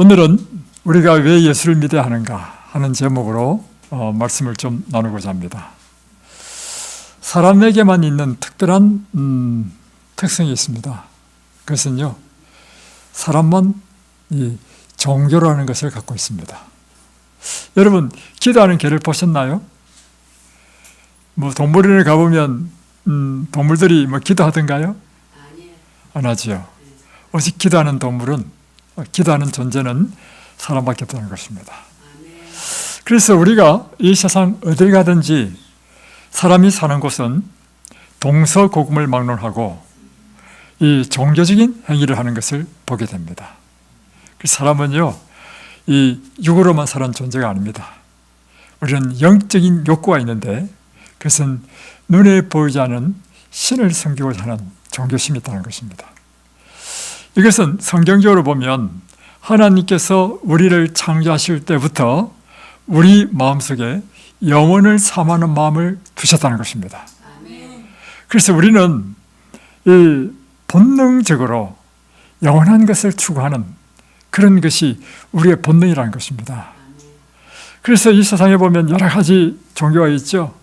오늘은 우리가 왜 예수를 믿어야 하는가 하는 제목으로 말씀을 좀 나누고자 합니다. 사람에게만 있는 특별한 특성이 있습니다. 그것은요, 사람만 이 종교라는 것을 갖고 있습니다. 여러분, 기도하는 개를 보셨나요? 동물원에 가보면 동물들이 기도하던가요? 안 하지요. 오직 기도하는 동물은, 기도하는 존재는 사람밖에 없다는 것입니다. 그래서 우리가 이 세상 어딜 가든지 사람이 사는 곳은 동서고금을 막론하고 이 종교적인 행위를 하는 것을 보게 됩니다. 그 사람은요, 이 육으로만 사는 존재가 아닙니다. 우리는 영적인 욕구가 있는데 그것은 눈에 보이지 않는 신을 섬기고자 하는 종교심이 있다는 것입니다. 이것은 성경적으로 보면 하나님께서 우리를 창조하실 때부터 우리 마음속에 영원을 사모하는 마음을 두셨다는 것입니다. 그래서 우리는 이 본능적으로 영원한 것을 추구하는 그런 것이 우리의 본능이라는 것입니다. 그래서 이 세상에 보면 여러 가지 종교가 있죠.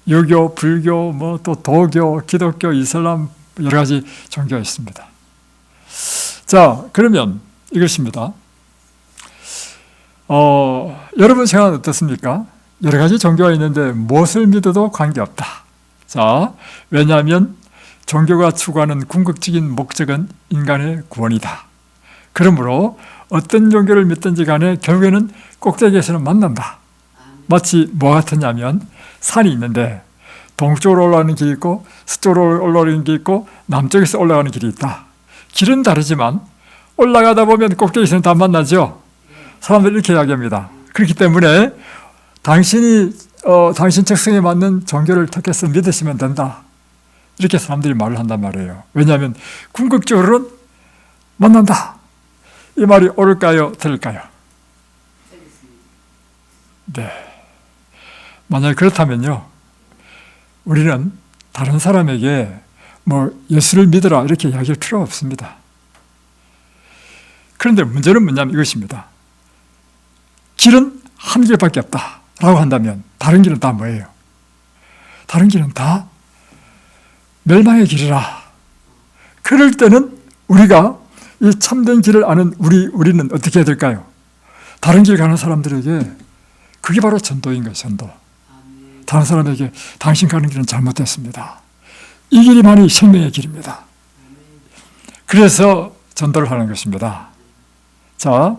유교, 불교, 또 도교, 기독교, 이슬람 여러 가지 종교가 있습니다. 자, 그러면 이것입니다. 여러분 생각은 어떻습니까? 여러 가지 종교가 있는데 무엇을 믿어도 관계없다. 자, 왜냐하면 종교가 추구하는 궁극적인 목적은 인간의 구원이다. 그러므로 어떤 종교를 믿든지 간에 결국에는 꼭대기에서는 만난다. 마치 뭐가 같으냐면 산이 있는데 동쪽으로 올라가는 길이 있고 서쪽으로 올라가는 길이 있고 남쪽에서 올라가는 길이 있다. 길은 다르지만 올라가다 보면 꼭대기에서는 다 만나죠. 사람들이 이렇게 이야기합니다. 그렇기 때문에 당신 적성에 맞는 종교를 택해서 믿으시면 된다. 이렇게 사람들이 말을 한단 말이에요. 왜냐하면 궁극적으로는 만난다. 이 말이 옳을까요? 틀릴까요? 네. 만약에 그렇다면요, 우리는 다른 사람에게 예수를 믿으라 이렇게 이야기할 필요가 없습니다. 그런데 문제는 뭐냐면 이것입니다. 길은 한 길밖에 없다 라고 한다면 다른 길은 다 뭐예요? 다른 길은 다 멸망의 길이라. 그럴 때는 우리가 이 참된 길을 아는 우리는 어떻게 해야 될까요? 다른 길 가는 사람들에게 그게 바로 전도인 거예요. 전도. 다른 사람에게 당신 가는 길은 잘못됐습니다. 이 길이만이 생명의 길입니다. 그래서 전도를 하는 것입니다. 자,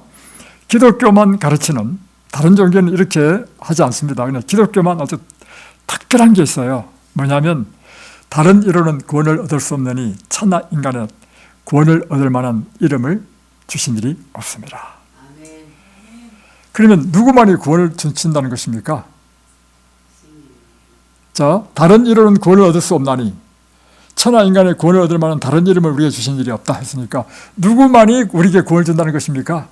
기독교만 가르치는 다른 종교는 이렇게 하지 않습니다. 그냥 기독교만 아주 특별한 게 있어요. 뭐냐면 다른 이론은 구원을 얻을 수 없느니 천하 인간은 구원을 얻을 만한 이름을 주신 일이 없습니다. 그러면 누구만이 구원을 주신다는 것입니까? 자, 다른 이론은 구원을 얻을 수 없나니 천하 인간의 구원을 얻을 만한 다른 이름을 우리에게 주신 일이 없다 했으니까 누구만이 우리에게 구원을 준다는 것입니까?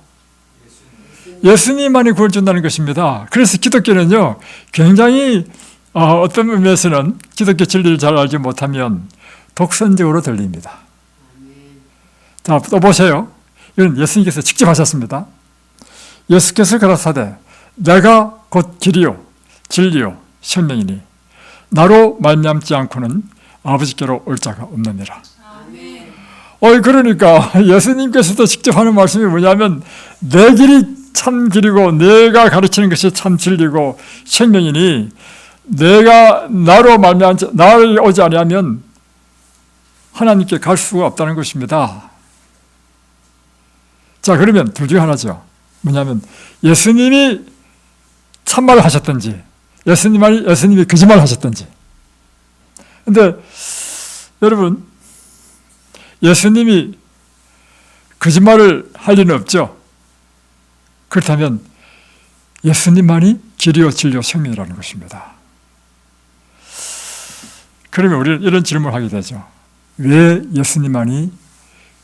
예수님만이 구원을 준다는 것입니다. 그래서 기독교는요, 굉장히 어떤 의미에서는 기독교 진리를 잘 알지 못하면 독선적으로 들립니다. 자, 또 보세요. 이건 예수님께서 직접 하셨습니다. 예수께서 가라사대 내가 곧 길이요 진리요 생명이니 나로 말미암지 않고는 아버지께로 올 자가 없느니라. 그러니까 예수님께서도 직접 하는 말씀이 뭐냐면 내 길이 참 길이고 내가 가르치는 것이 참 진리고 생명이니 내가 나로 말미암지 나를 오지 아니하면 하나님께 갈 수가 없다는 것입니다. 자, 그러면 둘 중에 하나죠. 뭐냐면 예수님이 참말을 하셨든지 예수님이 거짓말을 하셨든지. 근데 여러분, 예수님이 거짓말을 할 리는 없죠. 그렇다면 예수님만이 길이요 진리요 생명이라는 것입니다. 그러면 우리는 이런 질문을 하게 되죠. 왜 예수님만이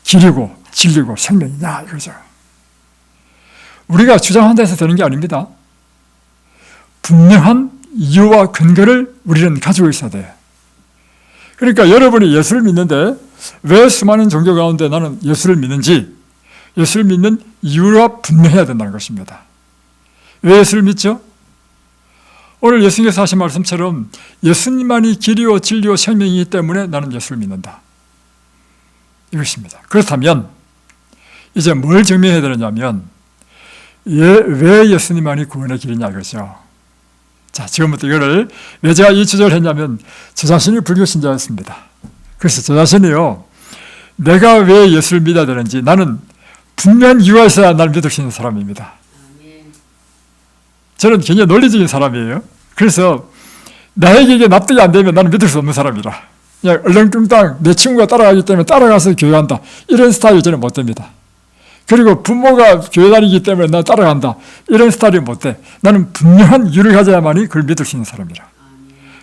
길이고 진리고 생명이냐 이거죠. 우리가 주장한다 해서 되는 게 아닙니다. 분명한 이유와 근거를 우리는 가지고 있어야 돼요. 그러니까 여러분이 예수를 믿는데 왜 수많은 종교 가운데 나는 예수를 믿는지 예수를 믿는 이유가 분명해야 된다는 것입니다. 왜 예수를 믿죠? 오늘 예수님께서 하신 말씀처럼 예수님만이 길이요 진리요 생명이기 때문에 나는 예수를 믿는다. 이것입니다. 그렇다면 이제 뭘 증명해야 되느냐면 왜 예수님만이 구원의 길이냐 이거죠. 자, 지금부터 이거를 왜 제가 이 주제를 했냐면 저 자신이 불교 신자였습니다. 그래서 저 자신이요, 내가 왜 예수를 믿어야 되는지 나는 분명한 이유가 있어야 나를 믿을 수 있는 사람입니다. 저는 굉장히 논리적인 사람이에요. 그래서 나에게 이게 납득이 안 되면 나는 믿을 수 없는 사람이라, 그냥 얼렁뚱땅 내 친구가 따라가기 때문에 따라가서 교회 간다, 이런 스타일이 저는 못 됩니다. 그리고 부모가 교회 다니기 때문에 나 따라간다, 이런 스타일이 못 돼. 나는 분명한 이유를 가져야만이 그걸 믿을 수 있는 사람이라.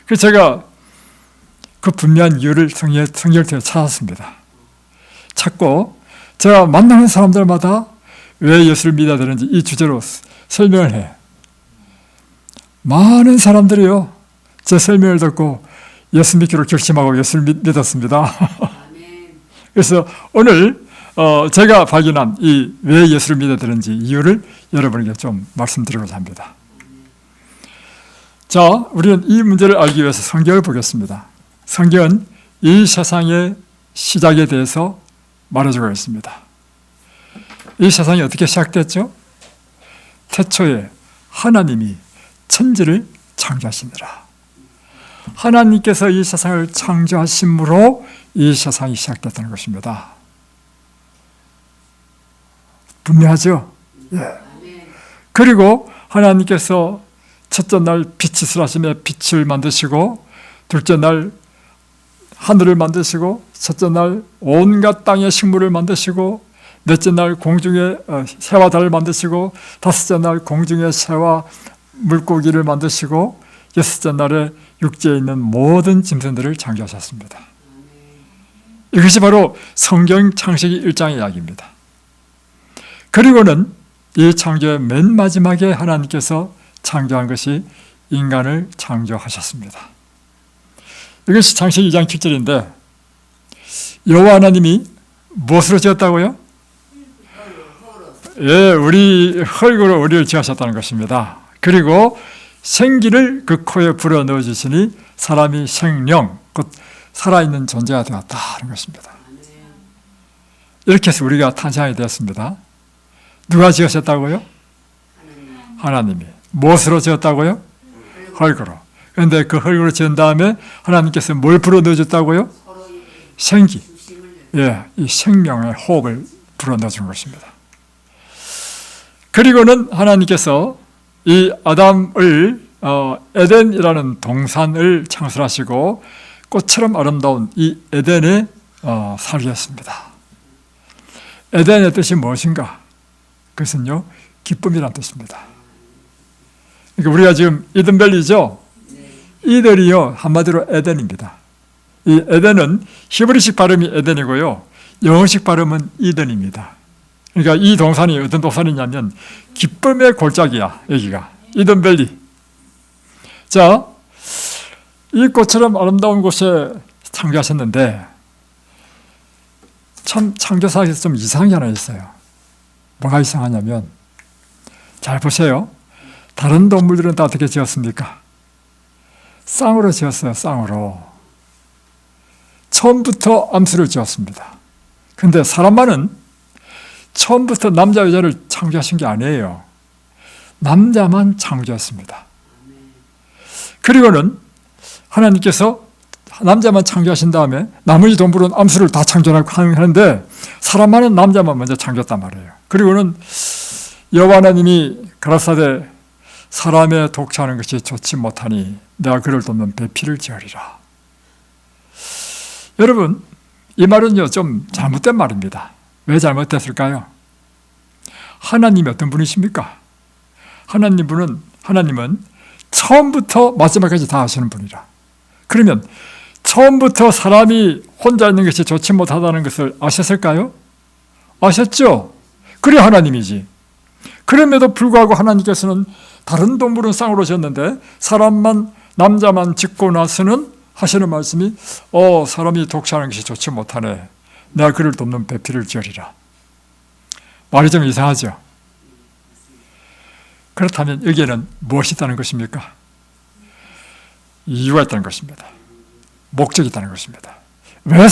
그래서 제가 그 분명한 이유를 성경에서 찾았습니다. 찾고 제가 만나는 사람들마다 왜 예수를 믿어야 되는지 이 주제로 설명을 해. 많은 사람들이요, 제 설명을 듣고 예수 믿기로 결심하고 예수를 믿었습니다. 그래서 오늘 제가 발견한 이 왜 예수를 믿어야 되는지 이유를 여러분에게 좀 말씀드리고자 합니다. 자, 우리는 이 문제를 알기 위해서 성경을 보겠습니다. 성경은 이 세상의 시작에 대해서 말해주고 있습니다. 이 세상이 어떻게 시작됐죠? 태초에 하나님이 천지를 창조하시니라. 하나님께서 이 세상을 창조하심으로 이 세상이 시작됐다는 것입니다. 분명하죠? 예. 그리고 하나님께서 첫째 날 빛이 있으라시며 빛을 만드시고, 둘째 날 하늘을 만드시고, 셋째 날 온갖 땅의 식물을 만드시고, 넷째 날 공중의 새와 달을 만드시고, 다섯째 날 공중의 새와 물고기를 만드시고, 여섯째 날에 육지에 있는 모든 짐승들을 창조하셨습니다. 이것이 바로 성경 창세기 1장의 이야기입니다. 그리고는 이 창조의 맨 마지막에 하나님께서 창조한 것이 인간을 창조하셨습니다. 이것이 창세기 2장 7절인데 여호와 하나님이 무엇으로 지었다고요? 예, 우리 흙으로 우리를 지으셨다는 것입니다. 그리고 생기를 그 코에 불어 넣어주시니 사람이 생명, 곧 살아있는 존재가 되었다는 것입니다. 이렇게 해서 우리가 탄생하게 되었습니다. 누가 지으셨다고요? 하나님이. 무엇으로 지었다고요? 흙으로. 그런데 그 흙으로 지은 다음에 하나님께서 뭘 불어 넣어줬다고요? 생기. 예, 이 생명의 호흡을 불어 넣어준 것입니다. 그리고는 하나님께서 이 아담을 에덴이라는 동산을 창설하시고 꽃처럼 아름다운 이 에덴에 살게 했습니다. 에덴의 뜻이 무엇인가? 그것은요, 기쁨이라는 뜻입니다. 그러니까 우리가 지금 이든밸리죠? 이들이요, 한마디로 에덴입니다. 이 에덴은 히브리식 발음이 에덴이고요, 영어식 발음은 이든입니다. 그러니까 이 동산이 어떤 동산이냐면 기쁨의 골짜기야, 여기가 이든밸리. 자, 이 꽃처럼 아름다운 곳에 창조하셨는데 참 창조사에서 좀 이상한 게 하나 있어요. 뭐가 이상하냐면, 잘 보세요. 다른 동물들은 다 어떻게 지었습니까? 쌍으로 지었어요. 쌍으로. 처음부터 암수를 지었습니다. 근데 사람만은 처음부터 남자 여자를 창조하신 게 아니에요. 남자만 창조했습니다. 그리고는 하나님께서 남자만 창조하신 다음에 나머지 동물은 암수를 다 창조하는데 사람만은 남자만 먼저 창조했단 말이에요. 그리고는 여호와 하나님이 가라사대 사람의 독차하는 것이 좋지 못하니 내가 그를 돕는 배필을 지으리라. 여러분, 이 말은요 좀 잘못된 말입니다. 왜 잘못됐을까요? 하나님이 어떤 분이십니까? 하나님은 처음부터 마지막까지 다 아시는 분이라. 그러면 처음부터 사람이 혼자 있는 것이 좋지 못하다는 것을 아셨을까요? 아셨죠? 그래 하나님이지. 그럼에도 불구하고 하나님께서는 다른 동물은 쌍으로 지었는데 사람만, 남자만 짓고 나서는 하시는 말씀이 사람이 독차하는 것이 좋지 못하네. 내가 그를 돕는 배필을 지으리라. 말이 좀 이상하죠? 그렇다면 여기에는 무엇이 있다는 것입니까? 이유가 있다는 것입니다. 목적이 있다는 것입니다. 왜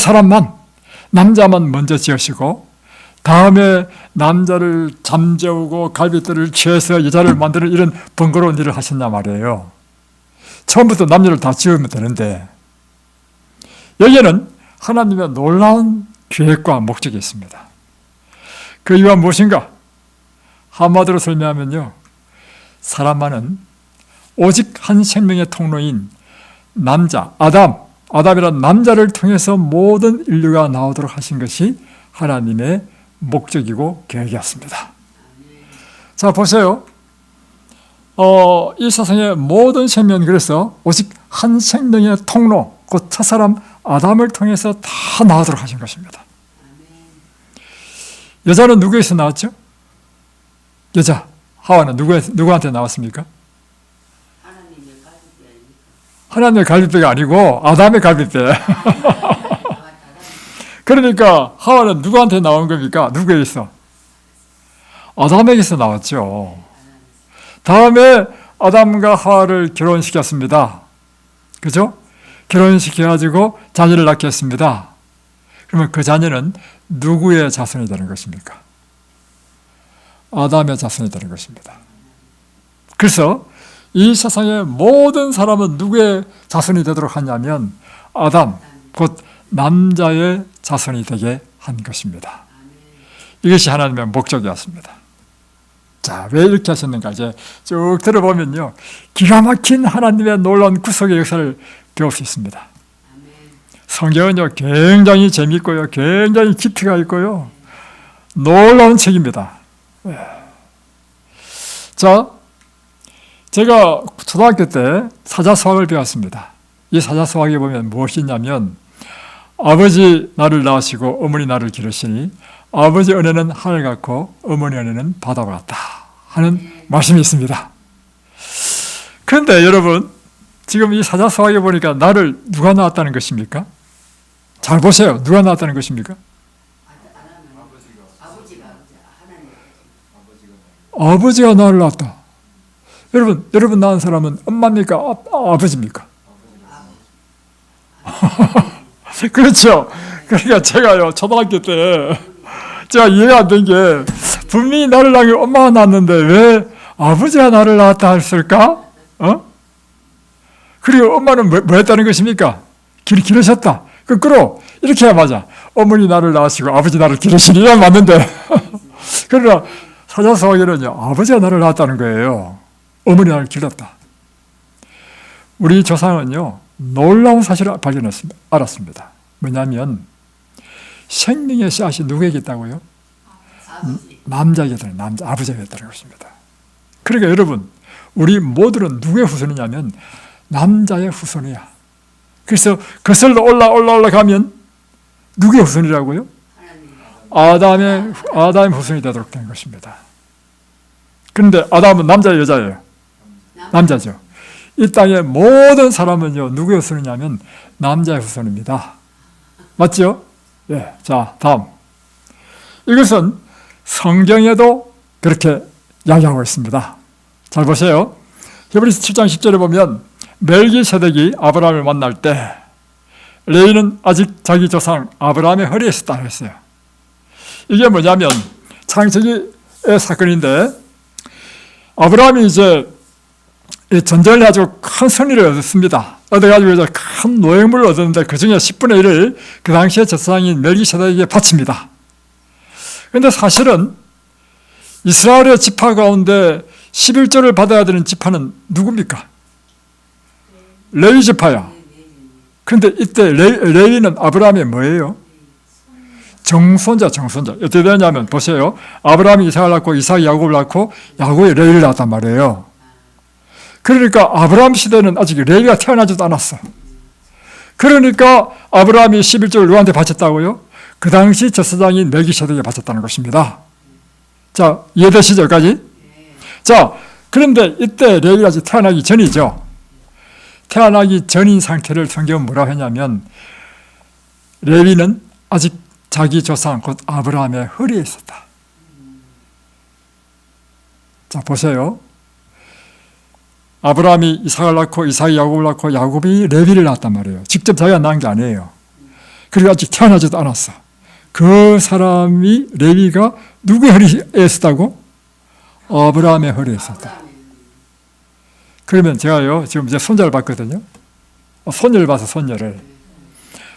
남자만 먼저 지으시고 다음에 남자를 잠재우고 갈빗대를 취해서 여자를 만드는 이런 번거로운 일을 하셨냐 말이에요. 처음부터 남녀를 다 지으면 되는데 여기에는 하나님의 놀라운 계획과 목적이 있습니다. 그 이유가 무엇인가? 한마디로 설명하면요, 사람만은 오직 한 생명의 통로인 남자, 아담이란 남자를 통해서 모든 인류가 나오도록 하신 것이 하나님의 목적이고 계획이었습니다. 자, 보세요. 이 세상의 모든 생명은 그래서 오직 한 생명의 통로, 곧 첫사람 아담을 통해서 다 나오도록 하신 것입니다. 여자는 누구에서 나왔죠? 여자, 하와는 누구한테 나왔습니까? 하나님의 갈빗배가 아니고 아담의 갈빗배. 그러니까 하와는 누구한테 나온 겁니까? 누구에게서? 아담에게서 나왔죠. 다음에 아담과 하와를 결혼시켰습니다. 그죠? 결혼시켜가지고 자녀를 낳게 했습니다. 그러면 그 자녀는 누구의 자손이 되는 것입니까? 아담의 자손이 되는 것입니다. 그래서 이 세상의 모든 사람은 누구의 자손이 되도록 하냐면 아담, 곧 남자의 자손이 되게 한 것입니다. 이것이 하나님의 목적이었습니다. 자, 왜 이렇게 하셨는가? 이제 쭉 들어보면요, 기가 막힌 하나님의 놀라운 구속의 역사를 배울 수 있습니다. 성경은요, 굉장히 재밌고요, 굉장히 깊이가 있고요, 놀라운 책입니다. 자, 제가 초등학교 때 사자수학을 배웠습니다. 이 사자수학에 보면 무엇이 있냐면, 아버지 나를 낳으시고 어머니 나를 기르시니 아버지 은혜는 하늘 같고 어머니 은혜는 바다와 같다 하는 말씀이 있습니다. 그런데 여러분, 지금 이 사자수학에 보니까 나를 누가 낳았다는 것입니까? 잘 보세요. 누가 낳았다는 것입니까? 아버지가 나를 낳았다. 여러분 낳은 사람은 엄마입니까? 아버지입니까? 그렇죠. 그러니까 제가요, 초등학교 때 제가 이해가 안 된 게, 분명히 나를 낳은 게 엄마가 낳았는데 왜 아버지가 나를 낳았다 했을까? 그리고 엄마는 뭐 했다는 것입니까? 기르셨다. 거꾸로 이렇게 해야 맞아. 어머니 나를 낳으시고 아버지 나를 기르시니, 이건 맞는데 그러나 사자수학에는요, 아버지가 나를 낳았다는 거예요. 어머니 나를 길렀다. 우리 조상은요, 놀라운 사실을 알았습니다. 뭐냐면 생명의 씨앗이 누구에게 있다고요? 남자에게 있다는, 아버지에게 있다는 것입니다. 그러니까 여러분, 우리 모두는 누구의 후손이냐면 남자의 후손이야. 그래서 거슬러 올라가면 누구의 후손이라고요? 아담의 후손이 되도록 된 것입니다. 그런데 아담은 남자예요, 여자예요? 남자죠. 이 땅의 모든 사람은요, 누구의 후손이냐면 남자의 후손입니다. 맞죠? 예. 자, 다음. 이것은 성경에도 그렇게 이야기하고 있습니다. 잘 보세요. 히브리서 7장 10절에 보면 멜기세덱이 아브라함을 만날 때 레위는 아직 자기 조상 아브라함의 허리에 있었다 했어요. 이게 뭐냐면 창세기의 사건인데, 아브라함이 이제 전쟁을 해가지고 큰 승리를 얻었습니다. 얻어가지고 이제 큰 노획물을 얻었는데 그 중에 10분의 1을 그 당시에 제사장인 멜기세덱에게 바칩니다. 그런데 사실은 이스라엘의 지파 가운데 11조를 받아야 되는 지파는 누굽니까? 레위 지파야. 그런데 이때 레위는 아브라함의 뭐예요? 정손자. 어떻게 되냐면 보세요. 아브라함이 이삭을 낳고 이삭이 야곱을 낳고 야곱이 레위를 낳았단 말이에요. 그러니까 아브라함 시대는 아직 레위가 태어나지도 않았어. 그러니까 아브라함이 11조를 누구한테 바쳤다고요? 그 당시 제사장인 멜기세덱에게 바쳤다는 것입니다. 자, 이해되시죠, 여기까지? 자, 그런데 이때 레위가 아직 태어나기 전이죠. 태어나기 전인 상태를 성경은 뭐라고 했냐면 레위는 아직 자기 조상 곧 아브라함의 허리에 있었다. 자, 보세요. 아브라함이 이삭을 낳고 이삭이 야곱을 낳고 야곱이 레위를 낳았단 말이에요. 직접 자기가 낳은 게 아니에요. 그리고 아직 태어나지도 않았어. 그 사람이 레위가 누구의 허리에 있었다고? 아브라함의 허리에 있었다. 그러면 제가요 지금 이제 손자를 봤거든요. 손녀를 봐서 손녀를.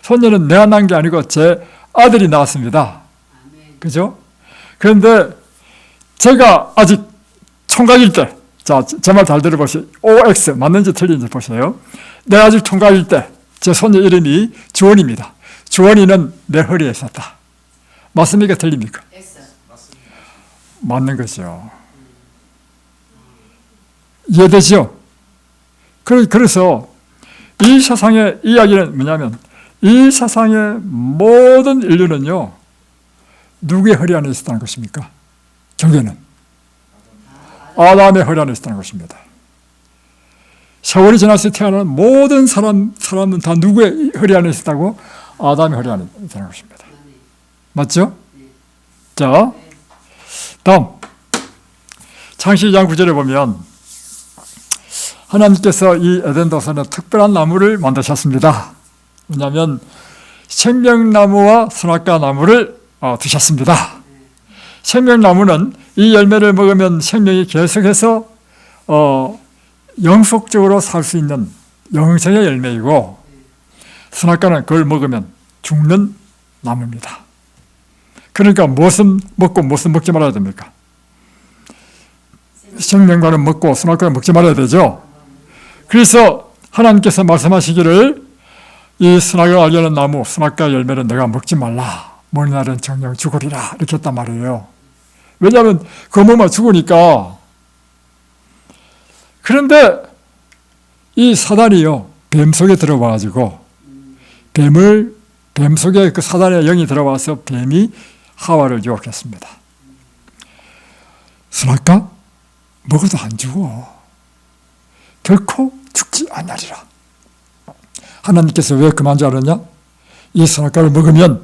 손녀는 내가 낳은 게 아니고 제 아들이 낳았습니다. 그죠? 그런데 제가 아직 총각일 때, 자, 제 말 잘 들어보세요. OX 맞는지 틀린지 보세요. 내가 아직 총각일 때 제 손녀 이름이 주원입니다. 주원이는 내 허리에 있었다. 맞습니까? 틀립니까? 맞는 거죠. 이해되죠? 그래서 이 세상의 이야기는 뭐냐면 이 세상의 모든 인류는요 누구의 허리 안에 있었다는 것입니까? 결국에는 아담의 허리 안에 있었다는 것입니다. 세월이 지나서 태어난 모든 사람은 다 누구의 허리 안에 있었다고? 아담의 허리 안에 있었다는 것입니다. 맞죠? 자, 다음 창세기 2장 9절에 보면 하나님께서 이 에덴 동산에 특별한 나무를 만드셨습니다. 왜냐하면 생명나무와 선악과 나무를 드셨습니다. 생명나무는 이 열매를 먹으면 생명이 계속해서 영속적으로 살 수 있는 영생의 열매이고 선악과는 그걸 먹으면 죽는 나무입니다. 그러니까 무엇은 먹고 무엇은 먹지 말아야 됩니까? 생명과는 먹고 선악과는 먹지 말아야 되죠. 그래서 하나님께서 말씀하시기를 이 선악을 알려는 나무 선악과 열매는 내가 먹지 말라. 먹는 날은 정령 죽으리라 이렇게 했단 말이에요. 왜냐하면 그거 먹으면 죽으니까. 그런데 이 사단이요 뱀 속에 들어와가지고 뱀 속에 그 사단의 영이 들어와서 뱀이 하와를 유혹했습니다. 선악과 먹어도 안 죽어. 결코 죽지 않으리라. 하나님께서 왜 그만 줄 알았냐? 이 선악과를 먹으면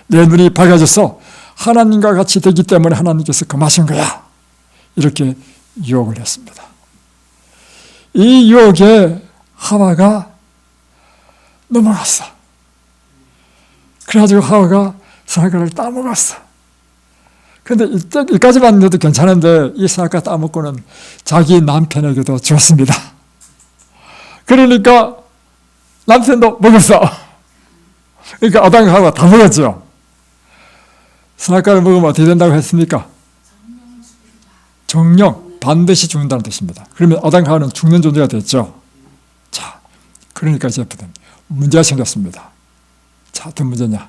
내 눈이 밝아져서 하나님과 같이 되기 때문에 하나님께서 금하신 거야. 이렇게 유혹을 했습니다. 이 유혹에 하와가 넘어갔어. 그래가지고 하와가 선악과를 따먹었어. 근데 이까지만 해도 괜찮은데 이 선악과 따먹고는 자기 남편에게도 줬습니다. 그러니까 남편도 먹었어. 그러니까 아담과 하와가 다 먹었죠. 선악과를 먹으면 어떻게 된다고 했습니까? 정령, 반드시 죽는다는 뜻입니다. 그러면 아담과 하와는 죽는 존재가 됐죠. 자, 그러니까 이제 문제가 생겼습니다. 자, 어떤 문제냐?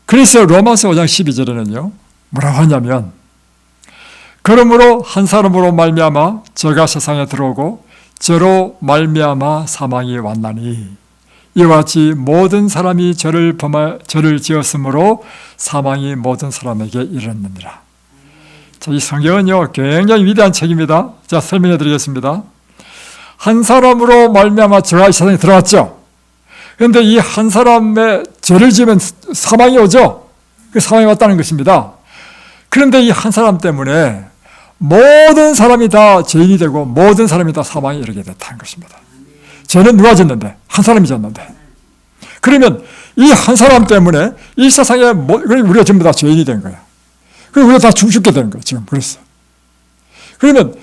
그래서 로마서 5장 12절에는요 뭐라고 하냐면 그러므로 한 사람으로 말미암아 죄가 세상에 들어오고 죄로 말미암아 사망이 왔나니 이와 같이 모든 사람이 죄를 지었으므로 사망이 모든 사람에게 이르렀느니라. 자, 이 성경은요 굉장히 위대한 책입니다. 자, 설명해 드리겠습니다. 한 사람으로 말미암아 죄가 이 세상에 들어왔죠. 그런데 이 한 사람의 죄를 지으면 사망이 오죠. 그 사망이 왔다는 것입니다. 그런데 이 한 사람 때문에 모든 사람이 다 죄인이 되고 모든 사람이 다 사망에 이르게 됐다는 것입니다. 죄는 누가 졌는데? 한 사람이 졌는데. 그러면 이 한 사람 때문에 이 세상에 우리가 전부 다 죄인이 된 거야. 그리고 우리가 다 죽게 되는 거야. 지금 그랬어. 그러면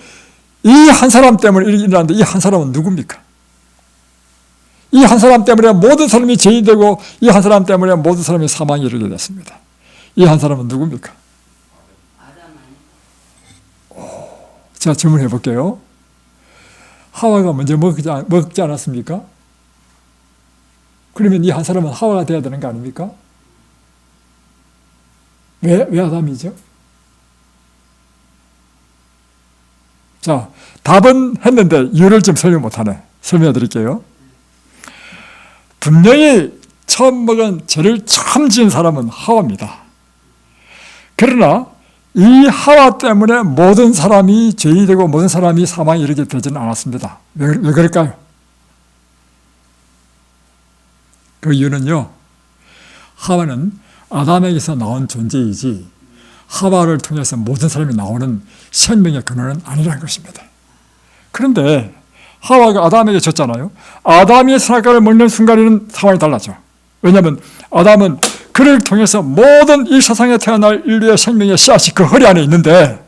이 한 사람 때문에 일어났는데 이 한 사람은 누굽니까? 이 한 사람 때문에 모든 사람이 죄인이 되고 이 한 사람 때문에 모든 사람이 사망에 이르게 됐습니다. 이 한 사람은 누굽니까? 자, 질문해 볼게요. 하와가 먼저 먹지 않았습니까? 그러면 이 한 사람은 하와가 돼야 되는 거 아닙니까? 왜 아담이죠? 자, 답은 했는데 이유를 좀 설명 못하네. 설명해 드릴게요. 분명히 처음 먹은 죄를 처음 지은 사람은 하와입니다. 그러나 이 하와 때문에 모든 사람이 죄인이 되고 모든 사람이 사망에 이르게 되지는 않았습니다. 왜 그럴까요? 그 이유는요, 하와는 아담에게서 나온 존재이지 하와를 통해서 모든 사람이 나오는 생명의 근원은 아니라는 것입니다. 그런데 하와가 아담에게 줬잖아요. 아담이 선악과를 먹는 순간에는 상황이 달라져. 왜냐하면 아담은 그를 통해서 모든 이 세상에 태어날 인류의 생명의 씨앗이 그 허리 안에 있는데,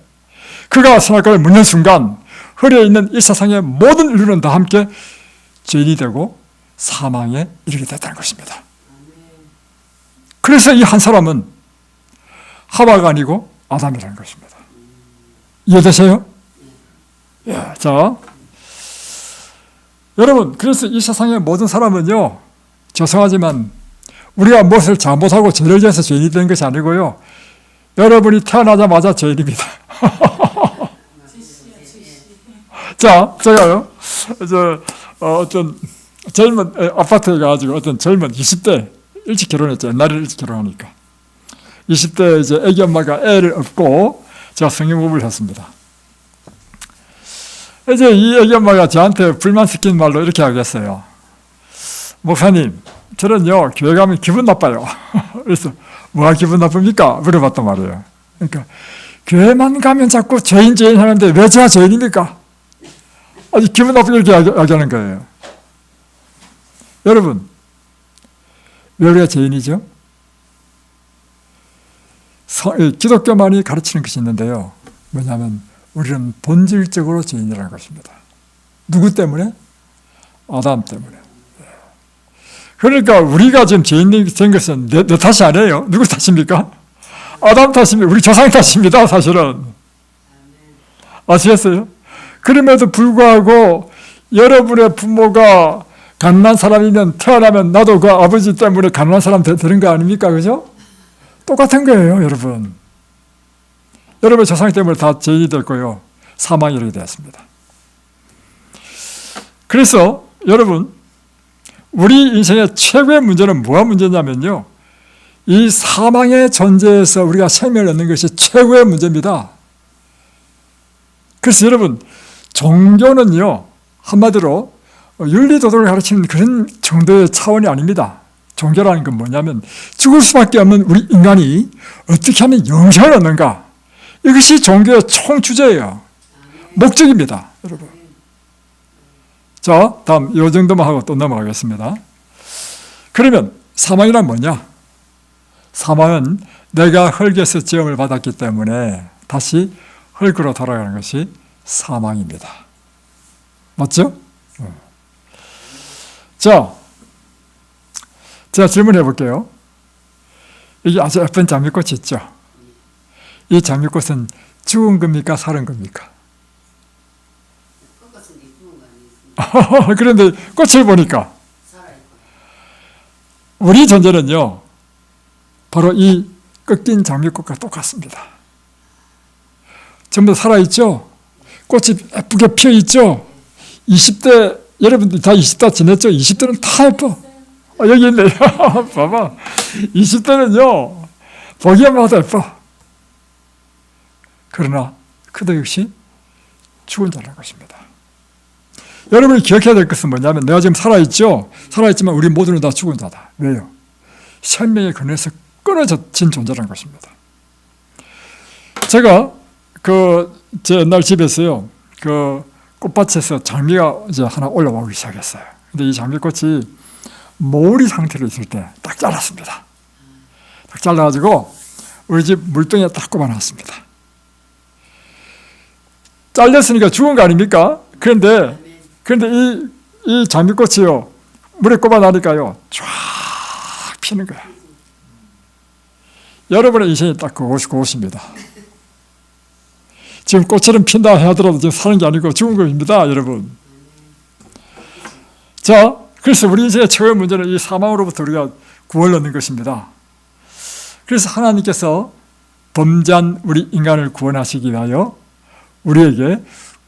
그가 선악과를 먹는 순간 허리에 있는 이 세상의 모든 인류는 다 함께 죄인이 되고 사망에 이르게 됐다는 것입니다. 그래서 이 한 사람은 하와가 아니고 아담이라는 것입니다. 이해되세요? 예, 자, 여러분, 그래서 이 세상의 모든 사람은요, 죄송하지만 우리가 무엇을 잘못하고 죄를 지어서 죄인이 된 것이 아니고요, 여러분이 태어나자마자 죄인입니다. 자, 제가요, 어떤 젊은 아파트에 가가지고 어떤 젊은 20대 일찍 결혼했죠. 옛날에 일찍 결혼하니까. 20대 이제 애기 엄마가 애를 업고 제가 성형부부를 했습니다. 이제 이 애기 엄마가 저한테 불만 섞인 말로 이렇게 하겠어요. 목사님, 저는요, 교회 가면 기분 나빠요. 그래서, 뭐가 기분 나쁩니까? 물어봤단 말이에요. 그러니까, 교회만 가면 자꾸 죄인 하는데 왜 제가 죄인입니까? 아주 기분 나쁘게 이렇게 이야기하는 거예요. 여러분, 왜 우리가 죄인이죠? 기독교만이 가르치는 것이 있는데요. 뭐냐면, 우리는 본질적으로 죄인이라는 것입니다. 누구 때문에? 아담 때문에. 그러니까 우리가 지금 죄인이 된 것은 내 탓이 아니에요. 누구 탓입니까? 아담 탓입니다. 우리 조상 탓입니다, 사실은. 아시겠어요? 그럼에도 불구하고 여러분의 부모가 가난한 사람이면 태어나면 나도 그 아버지 때문에 가난한 사람 되는 거 아닙니까? 그죠? 똑같은 거예요, 여러분. 여러분의 조상 때문에 다 죄인이 됐고요. 사망이 이르게 되었습니다. 그래서 여러분, 우리 인생의 최고의 문제는 뭐가 문제냐면요, 이 사망의 존재에서 우리가 생명을 얻는 것이 최고의 문제입니다. 그래서 여러분, 종교는요, 한마디로 윤리도덕을 가르치는 그런 정도의 차원이 아닙니다. 종교라는 건 뭐냐면 죽을 수밖에 없는 우리 인간이 어떻게 하면 영생을 얻는가, 이것이 종교의 총주제예요. 목적입니다, 여러분. 자, 다음 이 정도만 하고 또 넘어가겠습니다. 그러면 사망이란 뭐냐? 사망은 내가 흙에서 지음을 받았기 때문에 다시 흙으로 돌아가는 것이 사망입니다. 맞죠? 자, 제가 질문해 볼게요. 이게 아주 예쁜 장미꽃이 있죠? 이 장미꽃은 죽은 겁니까? 살은 겁니까? 그런데 꽃을 보니까 우리 존재는요, 바로 이 꺾인 장미꽃과 똑같습니다. 전부 살아있죠? 꽃이 예쁘게 피어있죠? 20대, 여러분들 다 20대 지냈죠? 20대는 다 예뻐. 여기 있네. 봐봐. 20대는요, 보기에만 해도 예뻐. 그러나 그도 역시 죽은 자라는 것입니다. 여러분이 기억해야 될 것은 뭐냐면, 내가 지금 살아있죠? 살아있지만 우리 모두는 다 죽은 자다. 왜요? 생명의 근원에서 끊어진 존재라는 것입니다. 제가 제 옛날 집에서요, 꽃밭에서 장미가 이제 하나 올라오기 시작했어요. 근데 이 장미꽃이 모으리 상태로 있을 때 딱 잘랐습니다. 딱 잘라가지고 우리 집 물동이에 딱 꼽아놨습니다. 잘렸으니까 죽은 거 아닙니까? 그런데 이 장미꽃이요, 물에 꼽아놔니까요, 쫙 피는 거야. 여러분의 인생이 딱 그것입니다. 지금 꽃처럼 핀다 하더라도 지금 사는 게 아니고 죽은 겁니다, 여러분. 자, 그래서 우리 인생의 최고의 문제는 이 사망으로부터 우리가 구원을 얻는 것입니다. 그래서 하나님께서 범죄한 우리 인간을 구원하시기 위하여 우리에게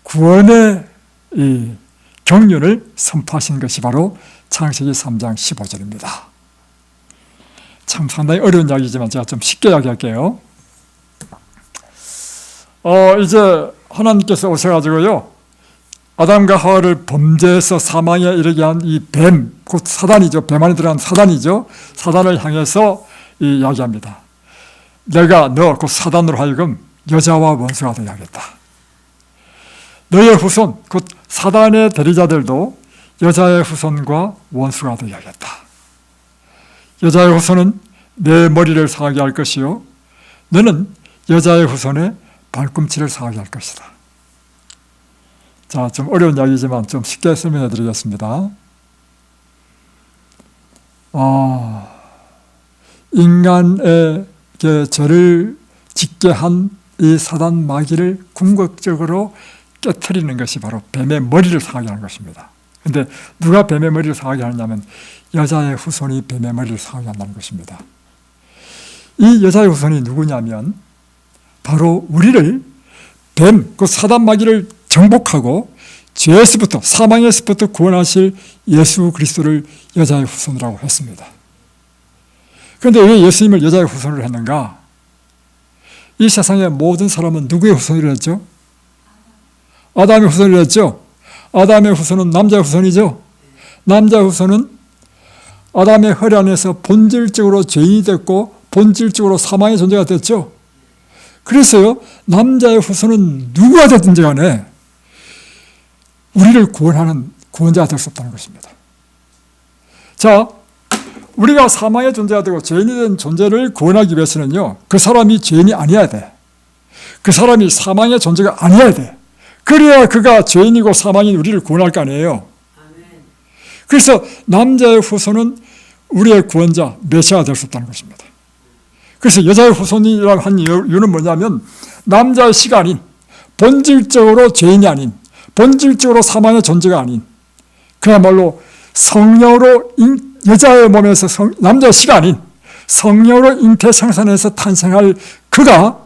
구원의 이 경륜을 선포하신 것이 바로 창세기 3장 15절입니다. 참 상당히 어려운 이야기지만 제가 좀 쉽게 이야기할게요. 이제 하나님께서 오셔가지고요, 아담과 하와를 범죄에서 사망에 이르게 한 이 뱀, 곧 사단이죠. 뱀 안에 들어간 사단이죠. 사단을 향해서 이야기합니다. 내가 너 곧 사단으로 하여금 여자와 원수가 되게 하겠다. 너의 후손 곧 사단의 대리자들도 여자의 후손과 원수가 되게 하겠다. 여자의 후손은 내 머리를 상하게 할 것이요 너는 여자의 후손의 발꿈치를 상하게 할 것이다. 자, 좀 어려운 이야기지만 좀 쉽게 설명해 드리겠습니다. 인간에게 죄를 짓게 한 이 사단 마귀를 궁극적으로 깨트리는 것이 바로 뱀의 머리를 상하게 하는 것입니다. 그런데 누가 뱀의 머리를 상하게 하느냐면 여자의 후손이 뱀의 머리를 상하게 한다는 것입니다. 이 여자의 후손이 누구냐면 바로 우리를 뱀, 그 사단 마귀를 정복하고 죄에서부터 사망에서부터 구원하실 예수 그리스도를 여자의 후손이라고 했습니다. 그런데 왜 예수님을 여자의 후손으로 했는가? 이 세상의 모든 사람은 누구의 후손이라 했죠? 아담의 후손이라 했죠? 아담의 후손은 남자의 후손이죠? 남자의 후손은 아담의 허리 안에서 본질적으로 죄인이 됐고 본질적으로 사망의 존재가 됐죠? 그래서요, 남자의 후손은 누구가 됐든지 간에 우리를 구원하는 구원자가 될 수 없다는 것입니다. 자, 우리가 사망의 존재가 되고 죄인이 된 존재를 구원하기 위해서는요, 그 사람이 죄인이 아니어야 돼. 그 사람이 사망의 존재가 아니어야 돼. 그래야 그가 죄인이고 사망인 우리를 구원할 거 아니에요. 그래서 남자의 후손은 우리의 구원자, 메시아가 될 수 없다는 것입니다. 그래서 여자의 후손이라고 한 이유는 뭐냐면 남자의 씨가 아닌, 본질적으로 죄인이 아닌, 본질적으로 사망의 존재가 아닌, 그야말로 성령으로 여자의 몸에서 남자의 씨가 아닌 성령으로 잉태생산해서 탄생할 그가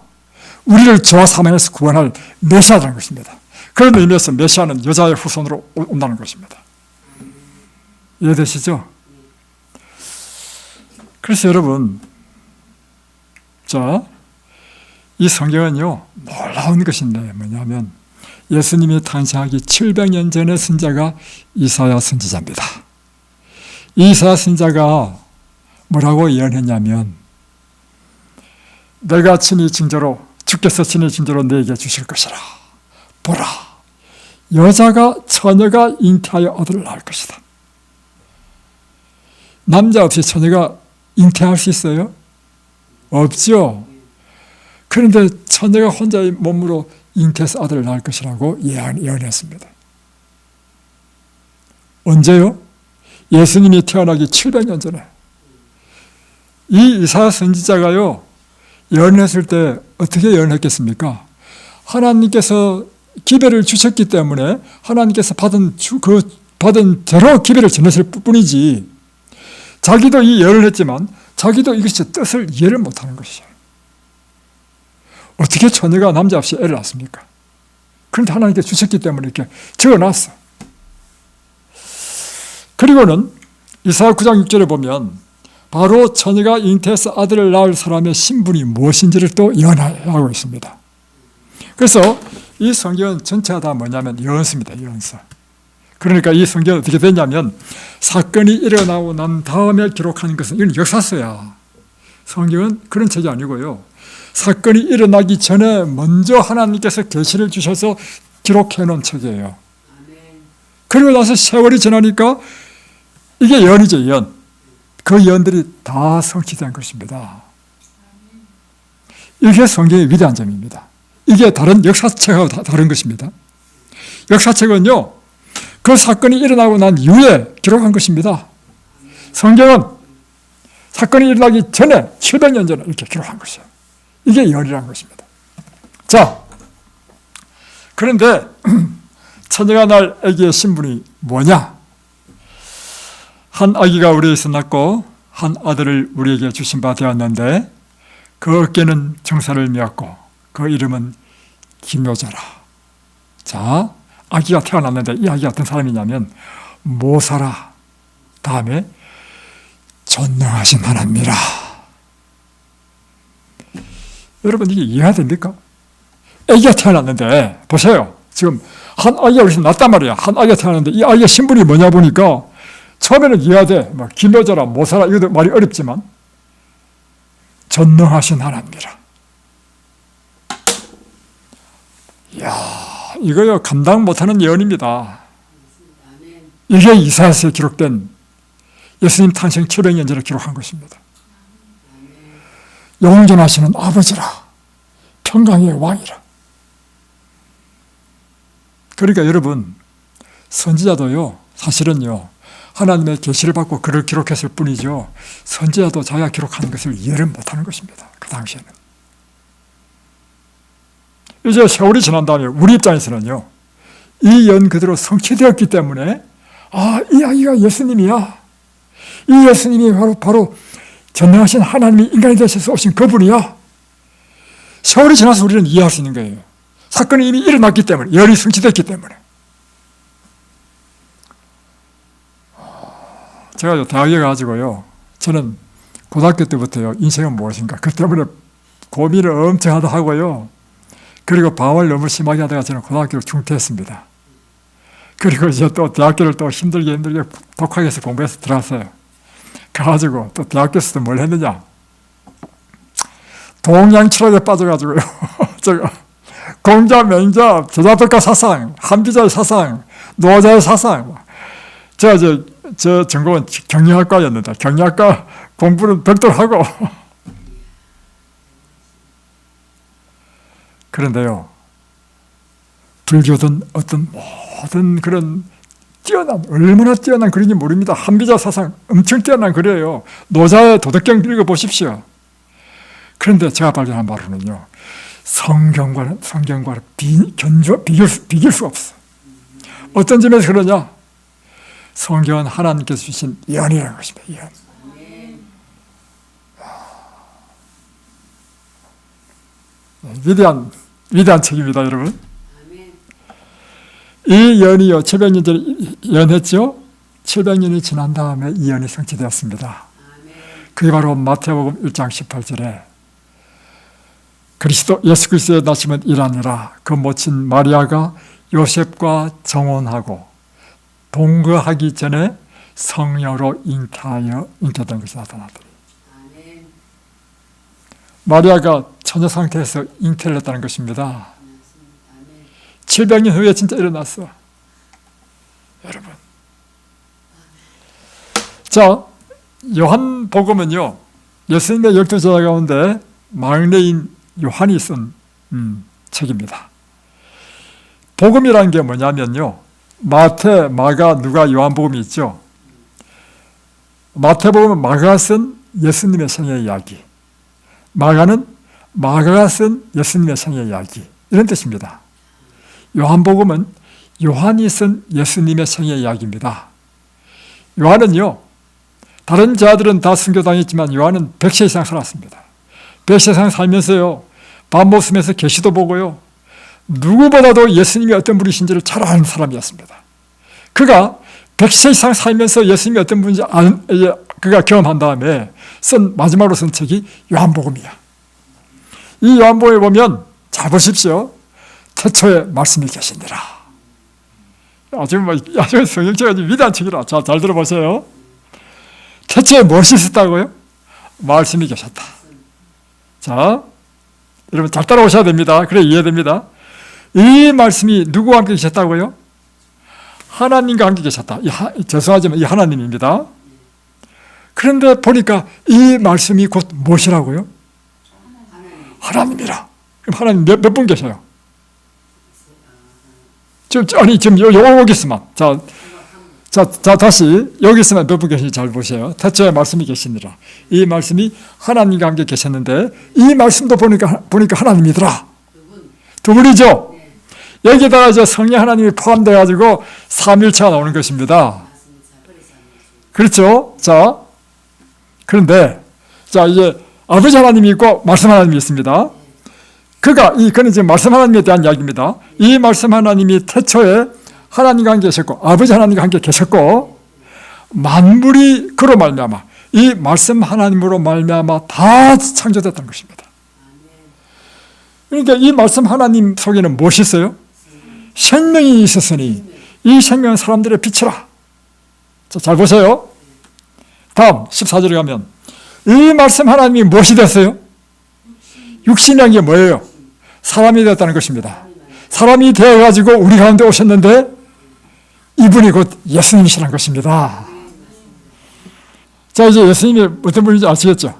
우리를 죄와 사망에서 구원할 메시아라는 것입니다. 그런 의미에서 메시아는 여자의 후손으로 온다는 것입니다. 이해되시죠? 그래서 여러분, 자, 이 성경은요, 놀라운 것인데 뭐냐면 예수님이 탄생하기 700년 전의 선자가 이사야 선지자입니다. 이사야 선지자가 뭐라고 예언했냐면 내가 친히 징조로, 주께서 친히 징조로 너에게 주실 것이라. 보라, 처녀가 잉태하여 아들을 낳을 것이다. 남자 없이 처녀가 잉태할 수 있어요? 없죠. 그런데 처녀가 혼자의 몸으로 잉태해서 아들을 낳을 것이라고 예언했습니다. 언제요? 예수님이 태어나기 700년 전에. 이 이사야 선지자가요, 예언했을 때 어떻게 예언했겠습니까? 하나님께서 기별을 주셨기 때문에 하나님께서 받은 대로 기별을 전했을 뿐이지, 자기도 이 예언을 했지만 자기도 이것이 뜻을 이해를 못하는 것이죠. 어떻게 처녀가 남자 없이 애를 낳습니까? 그런데 하나님께서 주셨기 때문에 이렇게 적어놨어. 그리고는 이사야 9장 6절에 보면 바로 처녀가 잉태해서 아들을 낳을 사람의 신분이 무엇인지를 또 예언하고 있습니다. 그래서 이 성경은 전체가 다 뭐냐면 예언서입니다. 예언서. 그러니까 이 성경은 어떻게 됐냐면 사건이 일어나고 난 다음에 기록하는 것은 이건 역사서야. 성경은 그런 책이 아니고요, 사건이 일어나기 전에 먼저 하나님께서 계시를 주셔서 기록해 놓은 책이에요. 그리고 나서 세월이 지나니까 이게 예언이죠, 예언. 그 예언들이 다 성취된 것입니다. 이게 성경의 위대한 점입니다. 이게 다른 역사책하고 다른 것입니다. 역사책은요, 그 사건이 일어나고 난 이후에 기록한 것입니다. 성경은 사건이 일어나기 전에 700년 전에 이렇게 기록한 것이에요. 이게 예언이라는 것입니다. 자, 그런데 처녀가 낳을 아기의 신분이 뭐냐? 한 아기가 우리에게서 낳고 한 아들을 우리에게 주신 바 되었는데 그 어깨는 정사를 메었고 그 이름은 기묘자라. 자, 아기가 태어났는데 이 아기가 어떤 사람이냐면 모사라, 다음에 전능하신 하나님이라. 여러분, 이게 이해가 됩니까? 아기가 태어났는데 보세요. 지금 한 아기가 우리 낳았단 말이야. 한 아기가 태어났는데 이 아기의 신분이 뭐냐 보니까 처음에는 이해가 돼. 기묘자라, 모사라, 이것도 말이 어렵지만 전능하신 하나님이라. 이야, 이거요 감당 못하는 예언입니다. 이게 이사야서에 기록된 예수님 탄생 700년 전에 기록한 것입니다. 영존하시는 아버지라, 평강의 왕이라. 그러니까 여러분, 선지자도요 사실은요 하나님의 계시를 받고 글을 기록했을 뿐이죠, 선지자도 자기가 기록하는 것을 이해를 못하는 것입니다. 그 당시에는. 이제 세월이 지난 다음에 우리 입장에서는요 이 연 그대로 성취되었기 때문에 이 아이가 예수님이야, 이 예수님이 바로 전능하신 하나님이 인간이 되셔서 오신 그분이야. 세월이 지나서 우리는 이해할 수 있는 거예요. 사건이 이미 일어났기 때문에, 연이 성취됐기 때문에. 제가 대학에 가지고요, 저는 고등학교 때부터요 인생은 무엇인가 그 때문에 고민을 엄청 하다 하고요, 그리고 방황을 너무 심하게 하다가 저는 고등학교를 중퇴했습니다. 그리고 이제 또 대학교를 또 힘들게 독하게 해서 공부해서 들어갔어요. 가가지고 또 대학교에서도 뭘 했느냐, 동양철학에 빠져가지고요 제가 공자, 맹자, 제자백가 사상, 한비자의 사상, 노자의 사상, 제가 저 전공은 경영학과였는데 경영학과 공부는 별도로 하고 그런데요 불교든 어떤 모든 그런 얼마나 뛰어난 글인지 모릅니다. 한비자 사상 엄청 뛰어난 글이에요. 노자의 도덕경 읽어보십시오. 그런데 제가 발견한 바로는요 성경과는 비길 수가 없어. 어떤 점에서 그러냐, 성경은 하나님께서 주신 예언이라는 것입니다. 예언. 위대한 책입니다, 여러분. 이 예언이요 700년 전에 예언했죠. 700년이 지난 다음에 이 예언이 성취되었습니다. 그게 바로 마태복음 1장 18절에 예수 그리스도의 나심은 이라니라, 그 모친 마리아가 요셉과 정혼하고 동거하기 전에 성령으로 잉태된 것이 나타나더니. 마리아가 처녀 상태에서 잉태를 했다는 것입니다. 700년 후에 진짜 일어났어, 여러분. 자, 요한복음은요 예수님의 12제자 가운데 막내인 요한이 쓴 책입니다. 복음이라는 게 뭐냐면요, 마태, 마가, 누가, 요한복음이 있죠. 마태복음은 마가가 쓴 예수님의 생애 이야기, 마가는 마가가 쓴 예수님의 생애 이야기, 이런 뜻입니다. 요한복음은 요한이 쓴 예수님의 생애 이야기입니다. 요한은요 다른 자들은 다 순교당했지만 요한은 100세 이상 살았습니다. 100세 이상 살면서요 밤모습에서 계시도 보고요, 누구보다도 예수님이 어떤 분이신지를 잘 아는 사람이었습니다. 그가 100세 이상 살면서 예수님이 어떤 분인지 그가 경험한 다음에 마지막으로 쓴 책이 요한복음이야. 이 요한복음에 보면 잘 보십시오. 태초에 말씀이 계시니라. 아주 성경책이 아주 위대한 책이라. 잘 들어보세요. 태초에 무엇이 있었다고요? 말씀이 계셨다. 자, 여러분 잘 따라오셔야 됩니다. 그래 이해됩니다. 이 말씀이 누구와 함께 계셨다고요? 하나님과 함께 계셨다. 죄송하지만 이 하나님입니다. 그런데 보니까 이 말씀이 곧 무엇이라고요? 하나님이라. 그럼 하나님 몇 분 계셔요? 지금 여기 있으면, 자, 다시 여기 있으면 몇 분 계시는지 잘 보세요. 태초에 말씀이 계시니라. 이 말씀이 하나님과 함께 계셨는데 이 말씀도 보니까 하나님이더라. 두 분이죠. 여기다가 이제 성령 하나님이 포함되어 가지고 삼일체가 나오는 것입니다. 그렇죠? 자, 그런데 이제 아버지 하나님이 있고 말씀 하나님이 있습니다. 그는 지금 말씀 하나님에 대한 이야기입니다. 이 말씀 하나님이 태초에 하나님과 함께 계셨고 아버지 하나님과 함께 계셨고 만물이 그로 말미암아 이 말씀 하나님으로 말미암아 다 창조됐다는 것입니다. 그러니까 이 말씀 하나님 속에는 무엇이 있어요? 생명이 있었으니 이 생명은 사람들의 빛이라. 자, 잘 보세요. 다음 14절에 가면 이 말씀 하나님이 무엇이 됐어요? 육신이라는 게 뭐예요? 사람이 되었다는 것입니다. 사람이 되어가지고 우리 가운데 오셨는데 이분이 곧 예수님이시라는 것입니다. 자, 이제 예수님이 어떤 분인지 아시겠죠?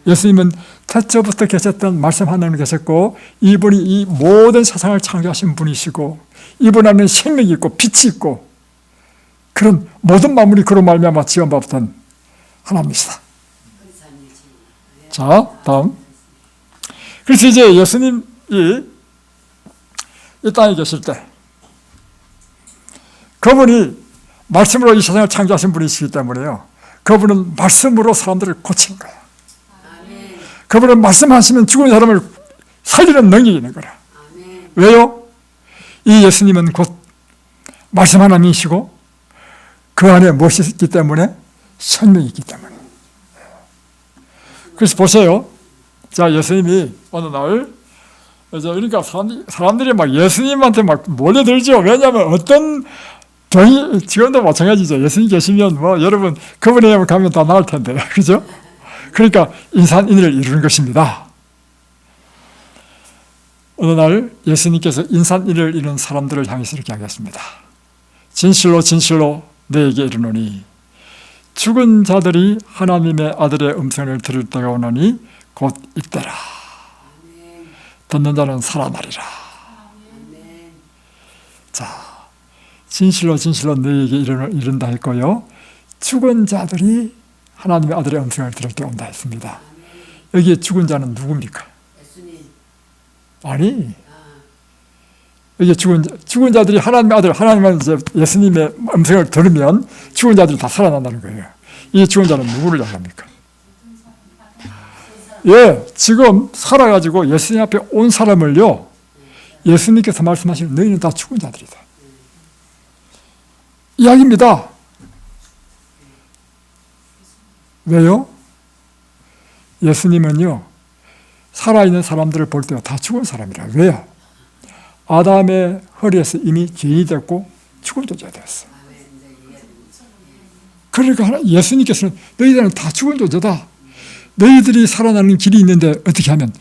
예수님은 태초부터 계셨던 말씀 하나님 계셨고, 이분이 이 모든 세상을 창조하신 분이시고, 이분 안에 생명이 있고 빛이 있고, 그런 모든 만물이 그로 말미암아 지원받았던 하나님이시다. 자, 다음. 그래서 이제 예수님이 이 땅에 계실 때 그분이 말씀으로 이 세상을 창조하신 분이시기 때문에요, 그분은 말씀으로 사람들을 고치는 거예요. 그분은 말씀하시면 죽은 사람을 살리는 능력이 있는 거라. 왜요? 이 예수님은 곧 말씀 하나님이시고 그 안에 무엇이 있기 때문에? 생명이 있기 때문에. 그래서 보세요. 자, 예수님이 어느 날, 그러니까 사람들이 막 예수님한테 막 몰려들죠. 왜냐하면 어떤 병이, 지금도 마찬가지죠. 예수님 계시면 뭐 여러분 그분에 가면 다 나을 텐데, 그죠? 그러니까 인산인해를 이루는 것입니다. 어느 날 예수님께서 인산인해를 이루는 사람들을 향해서 이렇게 하겠습니다. 진실로 진실로 너에게 이르노니 죽은 자들이 하나님의 아들의 음성을 들을 때가 오나니 곧 이때라. 듣는 자는 살아나리라. 자, 진실로 진실로 너에게 이른다 했고요, 죽은 자들이 하나님의 아들의 음성을 들을 때 온다 했습니다. 여기에 죽은 자는 누굽니까? 아니, 여기 죽은 자들이 하나님의 아들, 하나님의 예수님의 음성을 들으면 죽은 자들이 다 살아난다는 거예요. 이 죽은 자는 누구를 얘기합니까? 예, 지금 살아가지고 예수님 앞에 온 사람을요, 예수님께서 말씀하시는 너희는 다 죽은 자들이다 이야기입니다. 왜요? 예수님은요, 살아있는 사람들을 볼 때가 다 죽은 사람이라. 왜요? 아담의 허리에서 이미 죄인이 됐고 죽은 존재가 되었어. 그러니까 예수님께서는 너희들은 다 죽은 존재다. 너희들이 살아나는 길이 있는데 어떻게 하면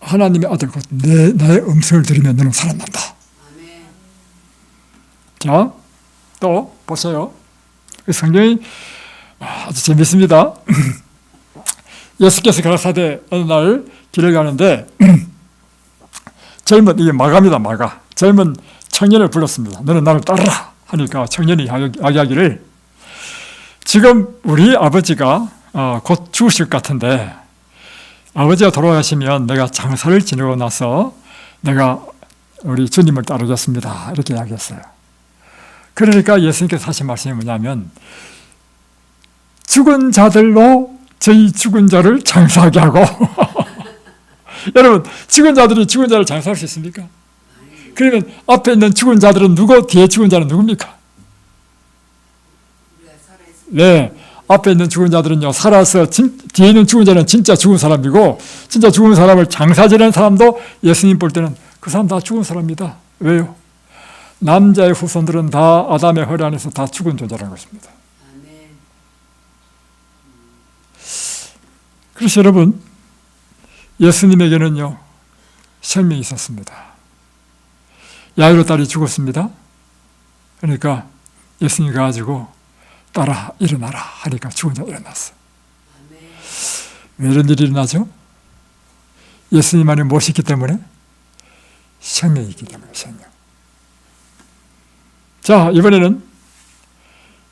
하나님의 아들 곧 나의 음성을 들으면 너는 살아난다. 자, 또 보세요. 성경이 아주 재밌습니다. 예수께서 가라사대 어느 날 길을 가는데 젊은, 이게 마가입니다. 마가. 젊은 청년을 불렀습니다. 너는 나를 따르라 하니까 청년이 이야기하기를, 지금 우리 아버지가 곧 죽으실 것 같은데 아버지가 돌아가시면 내가 장사를 지내고 나서 내가 우리 주님을 따르겠습니다. 이렇게 이야기했어요. 그러니까 예수님께서 하신 말씀이 뭐냐면, 죽은 자들로 저희 죽은 자를 장사하게 하고 여러분, 죽은 자들이 죽은 자를 장사할 수 있습니까? 그러면 앞에 있는 죽은 자들은 누구, 뒤에 죽은 자는 누굽니까? 네, 앞에 있는 죽은 자들은요, 살아서 뒤에 있는 죽은 자는 진짜 죽은 사람이고, 진짜 죽은 사람을 장사 지내는 사람도 예수님 볼 때는 그 사람 다 죽은 사람입니다. 왜요? 남자의 후손들은 다 아담의 허리 안에서 다 죽은 존재라는 것입니다. 그래서 여러분, 예수님에게는요, 생명이 있었습니다. 야이로 딸이 죽었습니다. 그러니까 예수님이 가지고 따라 일어나라 하니까 죽은 자 일어났어. 왜 이런 일이 일어나죠? 예수님 안에 무엇이 있기 때문에? 생명이 있기 때문에. 생명. 자, 이번에는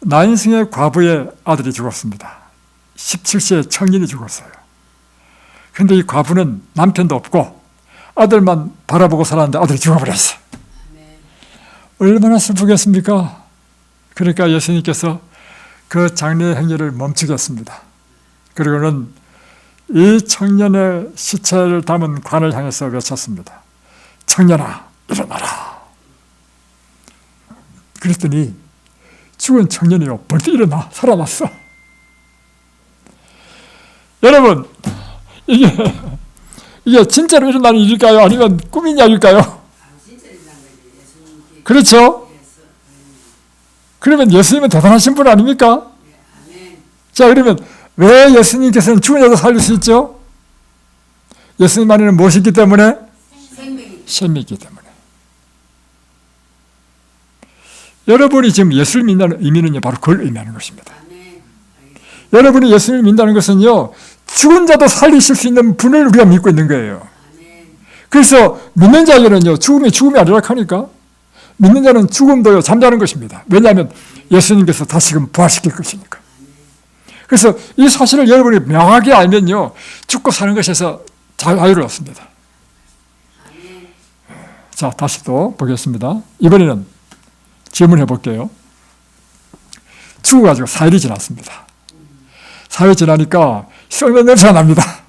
나인승의 과부의 아들이 죽었습니다. 17세의 청년이 죽었어요. 근데 이 과부는 남편도 없고 아들만 바라보고 살았는데 아들이 죽어버렸어요. 얼마나 슬프겠습니까? 그러니까 예수님께서 그 장례 행위를 멈추겠습니다. 그리고는 이 청년의 시체를 담은 관을 향해서 외쳤습니다. 청년아, 일어나라. 그랬더니 죽은 청년이요, 벌떡 일어나 살아났어. 여러분, 이게 진짜로 일어나는 일일까요? 아니면 꿈인 이야기일까요? 그렇죠? 그러면 예수님은 대단하신 분 아닙니까? 자, 그러면 왜 예수님께서는 죽은 자도 살릴 수 있죠? 예수님 안에는 무엇이 있기 때문에? 생명이 있기 때문에. 여러분이 지금 예수를 믿는다는 의미는요, 바로 그걸 의미하는 것입니다. 아멘. 여러분이 예수를 믿는다는 것은요, 죽은 자도 살리실 수 있는 분을 우리가 믿고 있는 거예요. 아멘. 그래서 믿는 자에게는요, 죽음이 아니라 하니까 믿는 자는 죽음도요, 잠자는 것입니다. 왜냐하면 예수님께서 다시금 부활시킬 것이니까. 그래서 이 사실을 여러분이 명확히 알면요, 죽고 사는 것에서 자유를 얻습니다. 아멘. 자, 다시 또 보겠습니다. 이번에는 질문해 볼게요. 죽어가지고 4일이 지났습니다. 4일이 지나니까 썩는 냄새가 납니다.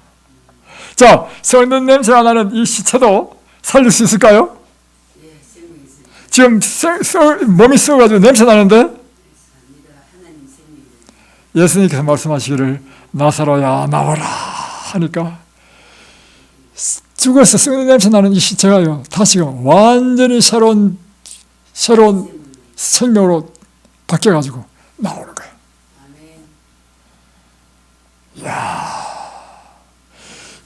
자, 썩는 냄새가 나는 이 시체도 살릴 수 있을까요? 예, 생명이 있습니다. 지금 몸이 썩어가지고 냄새 나는데 하나님 생명이 예수님께서 말씀하시기를 나사로야 나와라 하니까 죽어서 썩는 냄새 나는 이 시체가요, 다시금 완전히 새로운 생명으로 바뀌어가지고 나오는 거예요. 아멘. 이야,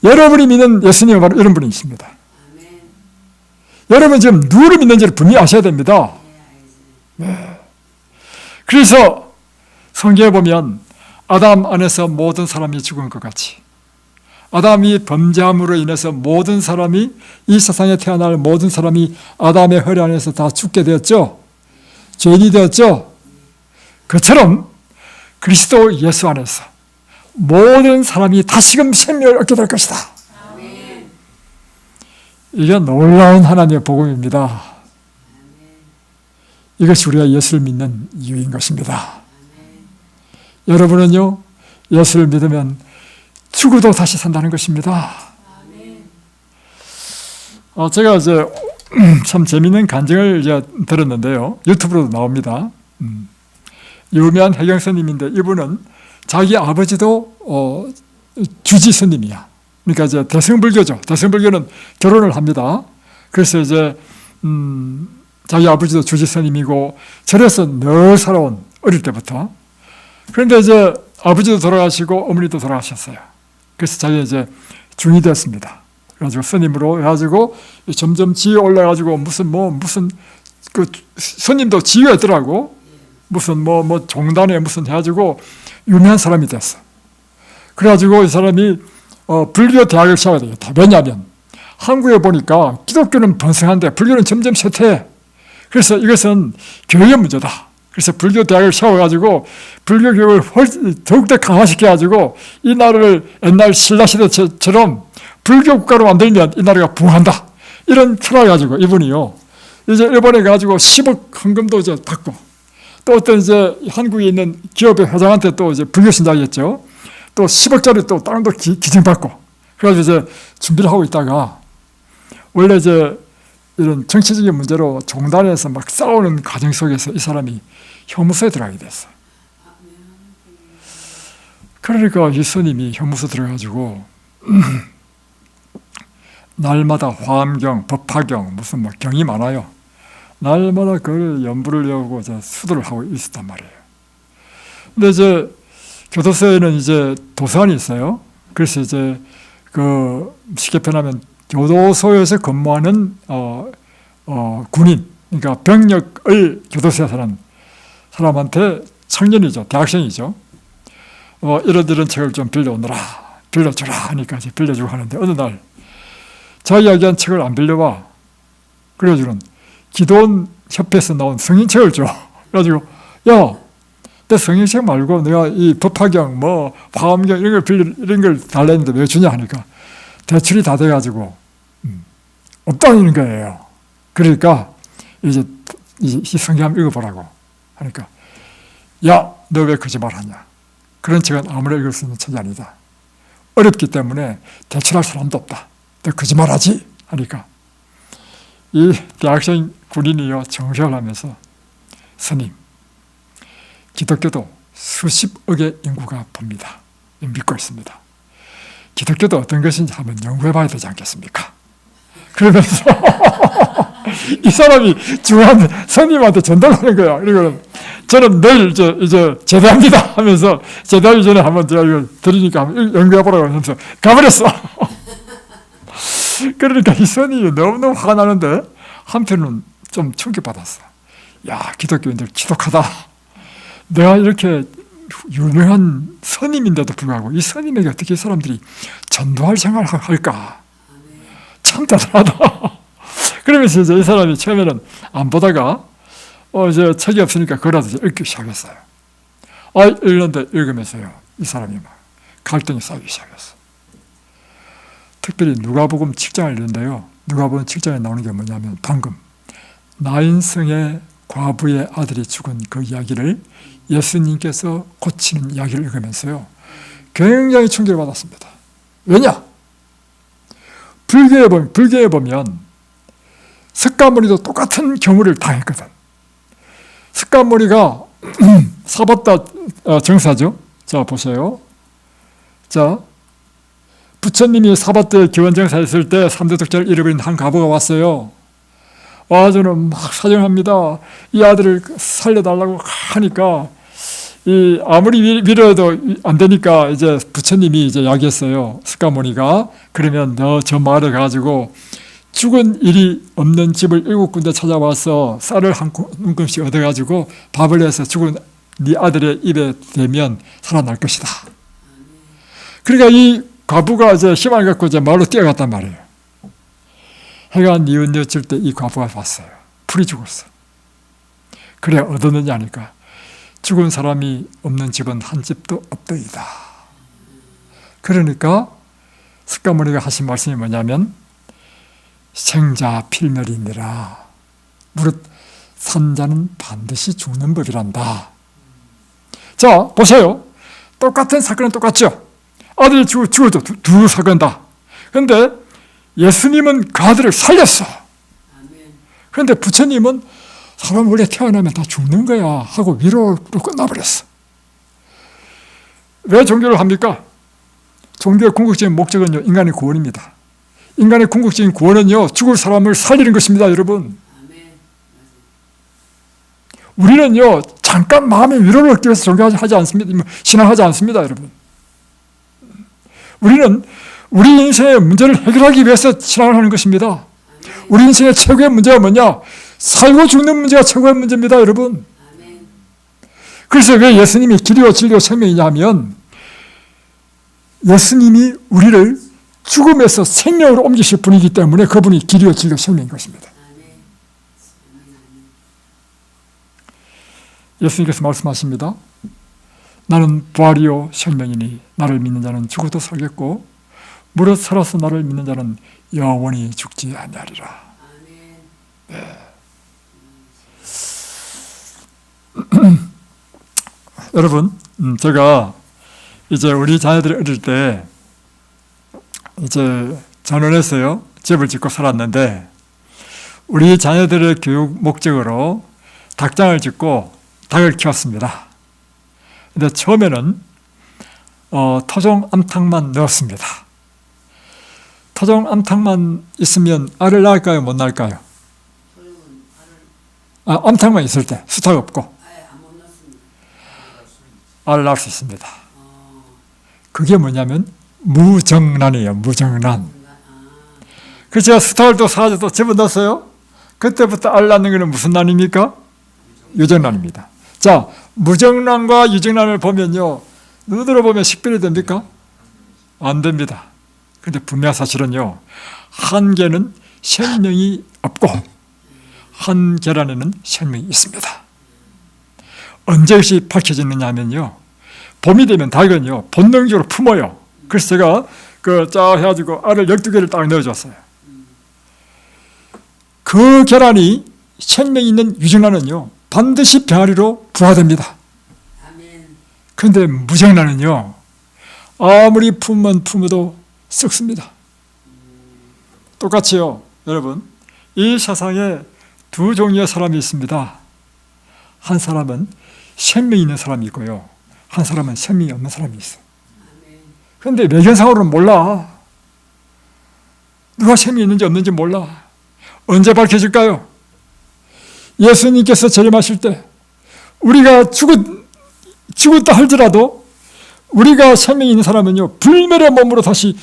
여러분이 믿는 예수님은 바로 이런 분이십니다. 아멘. 여러분 지금 누구를 믿는지를 분명히 아셔야 됩니다. 네. 그래서 성경에 보면 아담 안에서 모든 사람이 죽은 것 같이 아담이 범죄함으로 인해서 모든 사람이, 이 세상에 태어날 모든 사람이 아담의 허리 안에서 다 죽게 되었죠. 죄인이 되었죠. 그처럼 그리스도 예수 안에서 모든 사람이 다시금 생명을 얻게 될 것이다. 아멘. 이게 놀라운 하나님의 복음입니다. 아멘. 이것이 우리가 예수를 믿는 이유인 것입니다. 아멘. 여러분은요, 예수를 믿으면 죽어도 다시 산다는 것입니다. 아멘. 제가 이제 참 재미있는 간증을 이제 들었는데요. 유튜브로도 나옵니다. 유명한 해경 스님인데 이분은 자기 아버지도 주지 스님이야. 그러니까 이제 대승불교죠. 대승불교는 결혼을 합니다. 그래서 이제 자기 아버지도 주지 스님이고 절에서 늘 살아온, 어릴 때부터. 그런데 이제 아버지도 돌아가시고 어머니도 돌아가셨어요. 그래서 자기가 이제 중이 됐습니다. 그래가지고 스님으로 해가지고 점점 지위에 올라가지고 무슨 그 스님도 지위가 있더라고. 무슨 종단에 무슨 해가지고 유명한 사람이 됐어. 그래가지고 이 사람이 불교 대학을 시작해야 되겠다. 왜냐하면 한국에 보니까 기독교는 번성한데 불교는 점점 쇠퇴해. 그래서 이것은 교육의 문제다. 그래서 불교 대학을 세워가지고 불교 교육을 더욱더 강화시켜가지고 이 나라를 옛날 신라시대처럼 불교 국가로 만들면 이 나라가 부흥한다. 이런 철학을 가지고 이분이요, 이제 일본에 가지고 10억 헌금도 이제 받고, 또 어떤 이제 한국에 있는 기업의 회장한테 또 이제 불교 신자겠죠. 또 10억짜리 또 땅도 기증받고, 그래가지고 이제 준비를 하고 있다가 원래 이제 이런 정치적인 문제로 종단에서 막 싸우는 과정 속에서 이 사람이 형무소에 들어가게 됐어. 그러니까 이 스님이 형무소 들어가지고 날마다 화엄경, 법화경, 무슨 경이 많아요. 날마다 그걸 연부를 외우고 수도를 하고 있었단 말이에요. 근데 이제 교도소에는 이제 도서관이 있어요. 그래서 이제 그 쉽게 표현하면 교도소에서 근무하는 군인, 그러니까 병력을 교도소에 사는 사람한테 청년이죠, 대학생이죠. 이런 책을 좀 빌려주라 하니까 이제 빌려주고 하는데 어느 날 자기 이야기한 책을 안 빌려와. 그래가지고는 기도원 협회에서 나온 성인책을 줘. 그래가지고 야, 내 성인책 말고 내가 이 법화경, 화엄경 이런 걸 달라 했는데 왜 주냐 하니까 대출이 다 돼가지고 없다는 거예요. 그러니까 이제 이 성경 한번 읽어보라고 하니까, 야, 너 왜 거짓말하냐? 그런 책은 아무나 읽을 수 있는 책이 아니다. 어렵기 때문에 대출할 사람도 없다. 너 거짓말하지? 하니까 이 대학생 군인이요, 정색을 하면서, 스님, 기독교도 수십억의 인구가 봅니다. 믿고 있습니다. 기독교도 어떤 것인지 한번 연구해봐야 되지 않겠습니까? 그러면서 이 사람이 중요한 스님한테 전달하는 거야. 그리고 저는 내일 이제 제대합니다 하면서, 제대하기 전에 한번 제가 이걸 드리니까 한번 연구해보라고 하면서 가버렸어. 그러니까 이 선이 너무너무 화가 나는데 한편은 좀 충격받았어. 야, 기독교인들 지독하다. 내가 이렇게 유명한 선임인데도 불구하고 이 선임에게 어떻게 사람들이 전도할 생각을 할까? 참 대단하다. 그러면서 이제 이 사람이 처음에는 안 보다가 이제 책이 없으니까 그거라도 읽기 시작했어요. 읽는데 읽으면서요, 이 사람이 막 갈등이 쌓이기 시작했어. 특별히 누가복음 7장을 읽는데요, 누가복음 7장에 나오는 게 뭐냐면 방금 나인성의 과부의 아들이 죽은 그 이야기를 예수님께서 고치는 이야기를 읽으면서요, 굉장히 충격을 받았습니다. 왜냐? 불교에 보면 석가모니도 똑같은 경우를 당했거든. 석가모니가 사바타 정사죠. 자, 보세요. 자, 부처님이 사바타에 기원정사했을 때 3대 독자를 잃어버린 한 과부가 왔어요. 와서는 막 사정합니다. 이 아들을 살려달라고 하니까 아무리 밀어도 안 되니까 이제 부처님이 이제 이야기했어요. 석가모니가 그러면 너 저 마을에 가지고 죽은 일이 없는 집을 7군데 찾아와서 쌀을 한 움큼씩 얻어가지고 밥을 해서 죽은 네 아들의 입에 대면 살아날 것이다. 그러니까 이 과부가 이제 희망을 갖고 이제 마을로 뛰어갔단 말이에요. 해가 뉘어질 때 이 과부가 봤어요. 풀이 죽었어. 그래 얻었느냐 하니까 죽은 사람이 없는 집은 한 집도 없더이다. 그러니까 석가모니가 하신 말씀이 뭐냐면 생자 필멸이니라. 무릇 산자는 반드시 죽는 법이란다. 자, 보세요. 똑같은 사건은 똑같죠. 아들이 죽어도 두 사건 다. 그런데 예수님은 그 아들을 살렸어. 그런데 부처님은 사람 원래 태어나면 다 죽는 거야 하고 위로로 끝나버렸어. 왜 종교를 합니까? 종교의 궁극적인 목적은요, 인간의 구원입니다. 인간의 궁극적인 구원은요, 죽을 사람을 살리는 것입니다, 여러분. 우리는요, 잠깐 마음의 위로를 얻기 위해서 종교하지 않습니다. 신앙하지 않습니다, 여러분. 우리는 우리 인생의 문제를 해결하기 위해서 신앙을 하는 것입니다. 우리 인생의 최고의 문제가 뭐냐? 살고 죽는 문제가 최고의 문제입니다, 여러분. 그래서 왜 예수님이 길이요 진리요 생명이냐 하면 예수님이 우리를 죽음에서 생명으로 옮기실 분이기 때문에 그분이 길이요 진리요 생명인 것입니다. 예수님께서 말씀하십니다. 나는 부활이요 생명이니 나를 믿는 자는 죽어도 살겠고 무릇 살아서 나를 믿는 자는 영원히 죽지 아니하리라. 네. 여러분, 제가 이제 우리 자녀들이 어릴 때 이제 전원에서요 집을 짓고 살았는데 우리 자녀들의 교육 목적으로 닭장을 짓고 닭을 키웠습니다. 근데 처음에는 토종 암탉만 넣었습니다. 토종 암탉만 있으면 알을 낳을까요? 못 낳을까요? 암탉만 있을 때 수탉 없고 알을 낳을 수 있습니다. 그게 뭐냐면 무정란이에요. 무정란. 그래서 제가 수탉을 또 사서 또 집어넣었어요. 그때부터 알 낳는 것은 무슨 난입니까? 유정란입니다. 자, 무정란과 유정란을 보면요, 눈으로 보면 식별이 됩니까? 안 됩니다. 그런데 분명한 사실은요, 한 개는 생명이 없고 한 계란에는 생명이 있습니다. 언제 것이 밝혀지느냐 하면요, 봄이 되면 닭은요 본능적으로 품어요. 그래서 제가 짜 해가지고 알을 12개를 딱 넣어줬어요. 그 계란이 생명이 있는 유정란은요 반드시 병아리로 부화됩니다. 그런데 무정란은요 아무리 품으면 품어도 썩습니다. 똑같이요, 여러분, 이 세상에 두 종류의 사람이 있습니다. 한 사람은 생명이 있는 사람이 있고요, 한 사람은 생명이 없는 사람이 있어요. 그런데 외견상으로는 몰라. 누가 생명이 있는지 없는지 몰라. 언제 밝혀질까요? 예수님께서 재림하실 때 우리가 죽었다 할지라도 우리가 생명이 있는 사람은요 불멸의 몸으로 다시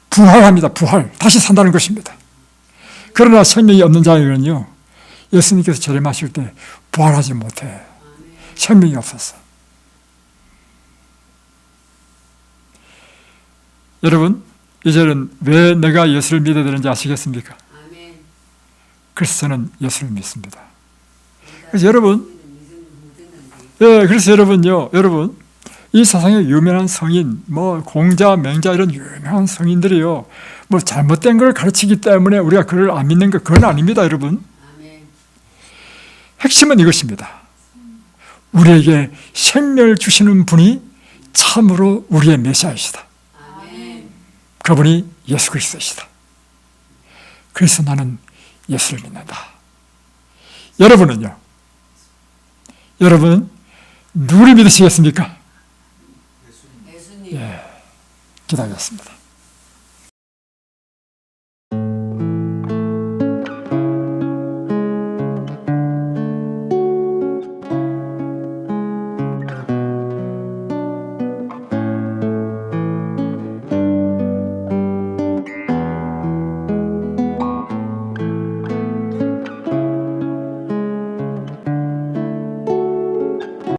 부활합니다. 부활. 다시 산다는 것입니다. 그러나 생명이 없는 자에게는요, 예수님께서 재림하실 때 부활하지 못해. 생명이 없었어. 여러분, 이제는 왜 내가 예수를 믿어야 되는지 아시겠습니까? 아멘. 그래서 저는 예수를 믿습니다. 그래서 여러분, 그래서 여러분요, 여러분, 이 세상에 유명한 성인, 뭐 공자, 맹자 이런 유명한 성인들이요, 뭐 잘못된 걸 가르치기 때문에 우리가 그를 안 믿는 거 그건 아닙니다, 여러분. 아멘. 핵심은 이것입니다. 우리에게 생명을 주시는 분이 참으로 우리의 메시아이시다. 아멘. 그분이 예수 그리스도이시다. 그래서 나는 예수를 믿는다. 여러분은요? 여러분 누구를 믿으시겠습니까? 예수님. 기다렸습니다.